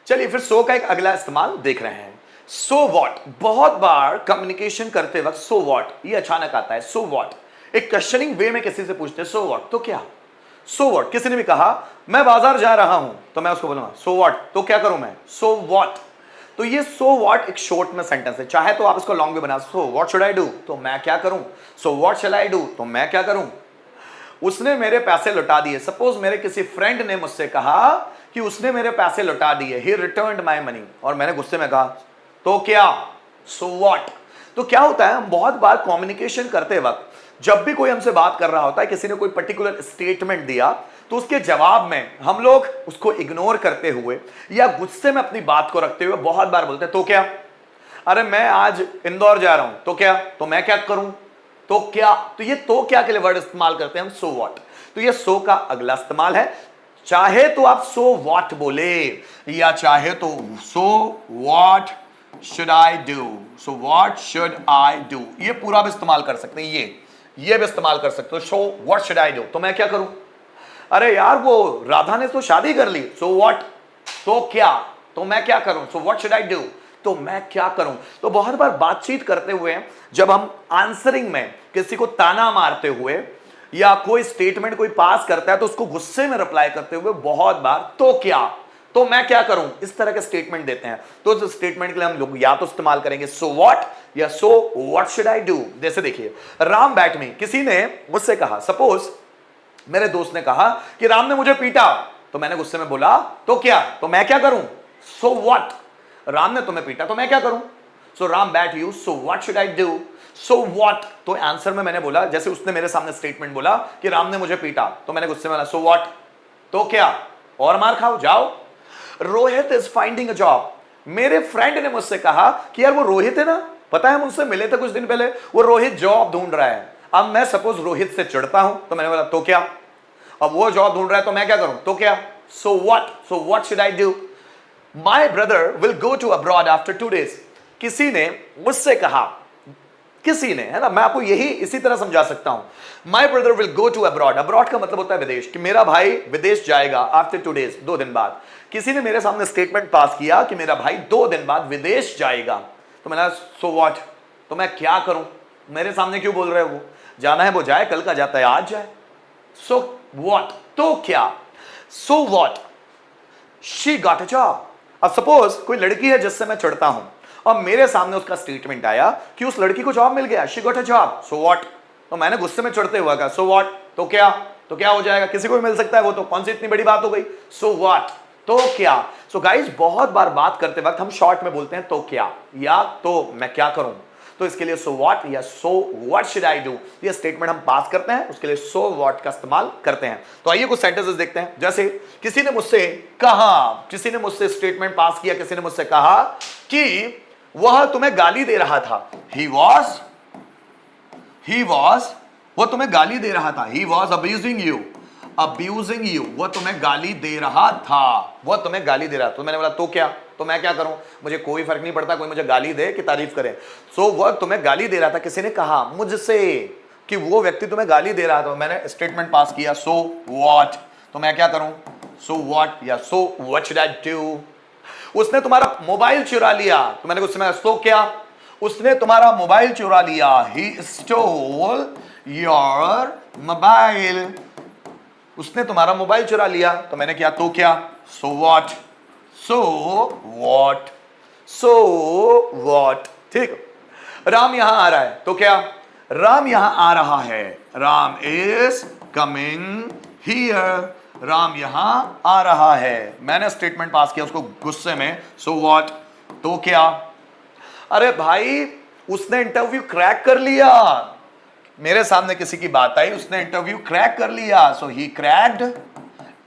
चलिए फिर सो का एक अगला इस्तेमाल देख रहे हैं। सो वॉट, बहुत बार कम्युनिकेशन करते वक्त सो वॉट ये अचानक आता है। सो वॉट एक क्वेश्चनिंग वे में किसी से पूछते हैं सो वॉट, तो क्या। सो वॉट, किसी ने भी कहा मैं बाजार जा रहा हूं तो मैं उसको बोलूंगा सो वॉट, तो क्या करूं मैं, सो वॉट। तो ये सो वॉट एक शॉर्ट में सेंटेंस है, चाहे तो आप इसको लॉन्ग भी बना, so what should I do, तो मैं क्या करूं, so what shell I do, तो मैं क्या करूं। उसने मेरे पैसे लौटा दिए, सपोज मेरे किसी फ्रेंड ने मुझसे कहा कि उसने मेरे पैसे लौटा दिए, ही रिटर्न्ड माय मनी, और मैंने गुस्से में कहा तो क्या, सो व्हाट। तो क्या होता है, हम बहुत बार कम्युनिकेशन करते वक्त जब भी कोई हमसे बात कर रहा होता है, किसी ने कोई पर्टिकुलर स्टेटमेंट दिया, तो उसके जवाब में हम लोग उसको इग्नोर करते हुए या गुस्से में अपनी बात को रखते हुए बहुत बार बोलते हैं तो क्या। अरे मैं आज इंदौर जा रहा हूं तो क्या, तो मैं क्या करूं, तो क्या। तो ये तो क्या के लिए वर्ड इस्तेमाल करते हैं हम, सो व्हाट। तो ये सो का अगला इस्तेमाल है, चाहे तो आप सो व्हाट बोले या चाहे तो सो what should I do, so what should I do, ये पूरा भी इस्तेमाल कर सकते हैं। ये भी इस्तेमाल कर सकते हो, सो व्हाट शुड आई डू, तो मैं क्या करूं। अरे यार वो राधा ने तो शादी कर ली, सो व्हाट, तो क्या, तो मैं क्या करूं, सो व्हाट शुड आई डू, तो मैं क्या करूं। तो बहुत बार बातचीत करते हुए जब हम आंसरिंग में किसी को ताना मारते हुए या कोई स्टेटमेंट कोई पास करता है तो उसको गुस्से में रिप्लाई करते हुए बहुत बार तो क्या, तो मैं क्या करूं, इस तरह के स्टेटमेंट देते हैं। तो इस स्टेटमेंट के लिए हम लोग या तो इस्तेमाल करेंगे सो व्हाट या सो व्हाट शुड आई डू। जैसे देखिए राम बैट मी, किसी ने मुझसे कहा, सपोज मेरे दोस्त ने कहा कि राम ने मुझे पीटा, तो मैंने गुस्से में बोला तो क्या, तो मैं क्या करूं, सो व्हाट। राम ने तुम्हें पीटा तो मैं क्या करूं, so Ram bat you, so what should I do, so what. तो आंसर में मैंने बोला, जैसे उसने मेरे सामने स्टेटमेंट बोला कि राम ने मुझे पीटा, तो मैंने गुस्से में बोला सो व्हाट, तो क्या, और मार खाओ जाओ। Rohit is finding a job, मेरे फ्रेंड ने मुझसे कहा कि यार वो रोहित है ना, पता है मुझसे मिले थे कुछ दिन पहले, वो रोहित जॉब ढूंढ रहा है। अब मैं सपोज रोहित से चिढ़ता हूं तो मैंने बोला तो क्या, अब वो जॉब ढूंढ रहा है तो मैं क्या करूं, तो क्या, so what should I do. My brother will go to abroad after 2 days, किसी ने मुझसे कहा, किसी ने, है ना, मैं आपको यही इसी तरह समझा सकता हूं। My brother will go to abroad, abroad का मतलब होता है विदेश, कि मेरा भाई विदेश जाएगा आफ्टर 2 days, 2 दिन बाद। किसी ने मेरे सामने स्टेटमेंट पास किया कि मेरा भाई 2 दिन बाद विदेश जाएगा, तो मैंने सो व्हाट, तो मैं क्या करूं, मेरे सामने क्यों बोल रहे हो, वो जाना है वो जाए, कल का जाता है आज जाए, सो व्हाट, तो क्या, so what she got a job. अब सपोज कोई लड़की है जिससे मैं चिढ़ता हूं और मेरे सामने उसका स्टेटमेंट आया कि उस लड़की को जॉब मिल गया, she got a job, so what. तो मैंने गुस्से में चिढ़ते हुआ कहा सो व्हाट, तो क्या, तो क्या हो जाएगा, किसी को भी मिल सकता है, वो तो कौन सी इतनी बड़ी बात हो गई, सो व्हाट, तो क्या। सो गाइज बहुत बार बात करते वक्त हम शॉर्ट में बोलते हैं तो क्या या तो मैं क्या करूं। तो इसके लिए सो व्हाट या सो व्हाट शुड आई डू, ये स्टेटमेंट हम पास करते हैं, उसके लिए सो व्हाट का इस्तेमाल करते हैं। तो आइए कुछ सेंटेंसेस देखते हैं। जैसे किसी ने मुझसे कहा, किसी ने मुझसे स्टेटमेंट पास किया, किसी ने मुझसे कहा कि वह तुम्हें गाली दे रहा था, ही वॉज, वह तुम्हें गाली दे रहा था, ही वॉज अब्यूजिंग यू, वह तुम्हें गाली दे रहा था, वह तुम्हें गाली दे रहा था। तो मैंने बोला तो क्या, तो मैं क्या करूं, मुझे कोई फर्क नहीं पड़ता कोई मुझे गाली दे कि तारीफ करे। सो वह तुम्हें गाली दे रहा था, किसी ने कहा मुझसे कि वो व्यक्ति तुम्हें गाली दे रहा था, मैंने स्टेटमेंट पास किया सो व्हाट, तो मैं क्या करूं, सो व्हाट या सो व्हाट शुड आई डू। उसने तुम्हारा मोबाइल चुरा लिया, तो मैंने उसमें सो क्या, उसने तुम्हारा मोबाइल चुरा लिया, ही स्टोल योर मोबाइल, उसने तुम्हारा मोबाइल चुरा लिया, तो मैंने किया तो क्या, सो व्हाट, सो व्हाट। ठीक, राम यहां आ रहा है, तो क्या, राम यहां आ रहा है, Ram is coming here, Ram यहां आ रहा है। मैंने स्टेटमेंट पास किया उसको गुस्से में, सो व्हाट, तो क्या। अरे भाई उसने इंटरव्यू क्रैक कर लिया, मेरे सामने किसी की बात आई, उसने इंटरव्यू क्रैक कर लिया, सो ही क्रैक्ड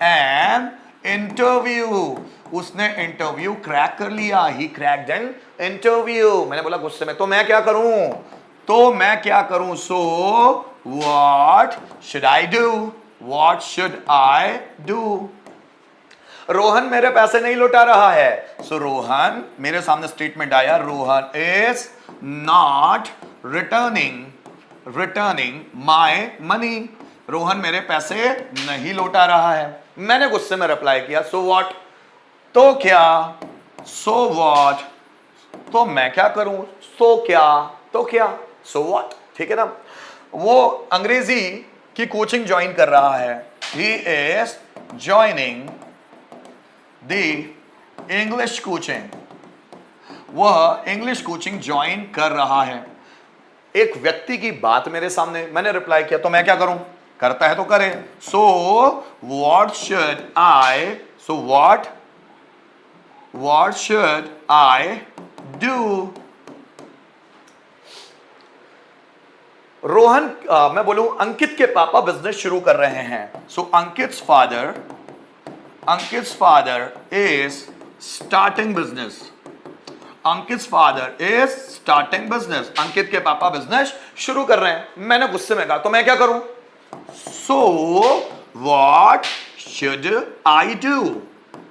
एन इंटरव्यू, उसने इंटरव्यू क्रैक कर लिया, ही क्रैक्ड एन इंटरव्यू। मैंने बोला गुस्से में तो मैं क्या करूं, तो मैं क्या करूं, सो what should I do, what should I do. Rohan मेरे पैसे नहीं लौटा रहा है, सो रोहन, मेरे सामने स्टेटमेंट आया, Rohan is not returning my money, Rohan मेरे पैसे नहीं लौटा रहा है। मैंने गुस्से में रिप्लाई किया सो व्हाट, तो क्या, सो व्हाट तो मैं क्या करूं, सो क्या तो क्या, सो व्हाट, ठीक है ना। वो अंग्रेजी की कोचिंग ज्वाइन कर रहा है, he is joining the English coaching, वह इंग्लिश कोचिंग ज्वाइन कर रहा है। एक व्यक्ति की बात मेरे सामने, मैंने रिप्लाई किया तो मैं क्या करूं, करता है तो करे। सो what should I, so what should I do. Rohan मैं बोलूं अंकित के पापा बिजनेस शुरू कर रहे हैं, so Ankit's father is starting business, Ankit father is starting business, Ankit के पापा बिजनेस शुरू कर रहे हैं। मैंने गुस्से में कहा तो मैं क्या करूं, सो व्हाट शुड आई डू,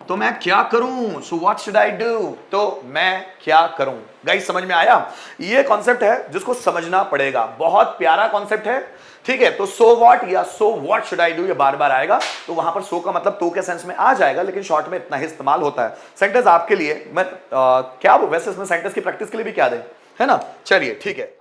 तो मैं क्या करूं, सो व्हाट शुड आई डू, तो मैं क्या करूं। गाइस समझ में आया, ये कॉन्सेप्ट है जिसको समझना पड़ेगा, बहुत प्यारा कॉन्सेप्ट है, ठीक है। तो सो व्हाट या सो व्हाट शुड आई डू ये बार बार आएगा, तो वहां पर सो का मतलब तो के सेंस में आ जाएगा, लेकिन शॉर्ट में इतना ही इस्तेमाल होता है। सेंटेंस आपके लिए मैं क्या वैसे इसमें सेंटेंस की प्रैक्टिस के लिए भी क्या दें, है ना। चलिए ठीक है।